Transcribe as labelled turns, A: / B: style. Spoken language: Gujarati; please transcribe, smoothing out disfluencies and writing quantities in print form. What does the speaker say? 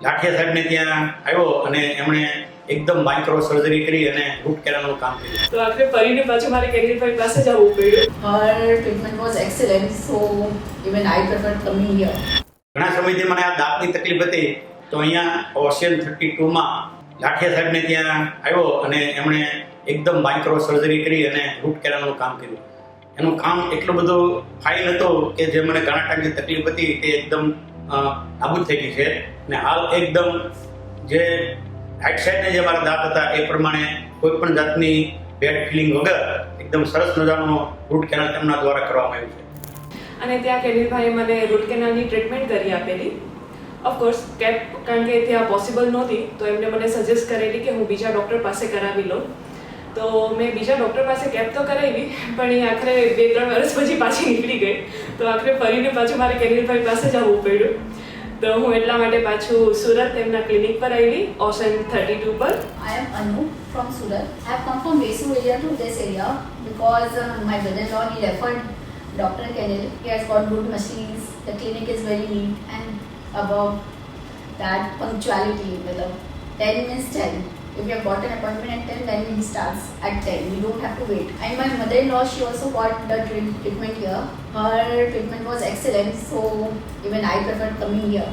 A: લાઠિયા સાહેબને ત્યાં આવ્યો અને એમણે એકદમ માઇક્રો સર્જરી કરી અને રૂટ કેનાલનું કામ કર્યું.
B: તો આખરે ફરીને પાછું મારે કેન્દ્રીભાઈ પાસે જ આવવું પડ્યું.
C: Her treatment was excellent, so even I preferred coming here.
A: ઘણા સમયથી મને આ દાંતની તકલીફ હતી, તો અહીંયા ઓશિયન 32માં લાઠિયા સાહેબને ત્યાં આવ્યો અને એમણે એકદમ માઇક્રો સર્જરી કરી અને રૂટ કેનાલનું કામ કર્યું. એનું કામ એટલું બધું ફાઇન હતું કે જે મને ઘણા ટાઈમની તકલીફ હતી તે એકદમ નાબૂદ થઈ ગઈ છે. અને હાલ એકદમ જે રાઈટ સાઈડને જે મારા દાંત હતા એ પ્રમાણે કોઈ પણ જાતની બેડ ફિલિંગ વગર એકદમ સરસ મજાનો રૂટ કેનાલ તેમના દ્વારા કરવામાં આવ્યું છે.
B: અને ત્યાં કેન્દ્રીભાઈએ મને રૂટ કેનાલની ટ્રીટમેન્ટ કરી આપેલી. ઓફકોર્સ કેપ કારણ કે ત્યાં પોસિબલ નહોતી, તો એમને મને સજેસ્ટ કરેલી કે હું બીજા ડૉક્ટર પાસે કરાવી લઉં. તો મેં બીજા ડૉક્ટર પાસે કેપ તો કરાવી, પણ એ આખરે 2-3 વર્ષ પછી પાછી નીકળી ગઈ. તો આખરે ફરીને પાછું મારે કેન્દ્રીભાઈ પાસે જ આવવું પડ્યું. તો હું એટલા માટે પાછું સુરત એમના ક્લિનિક પર આવી, ઓશન 32 પર.
C: I am Anu from Surat. I have come from Vesu area to this area because my brother-in-law he referred Dr. Kenil. He has got good machines. The clinic is very neat and above that punctuality. मतलब 10 means 10. If you have got an appointment at 10, then he starts at 10. You don't have to wait. And my mother-in-law, she also got the treatment here. Her treatment was excellent, so even I preferred coming here.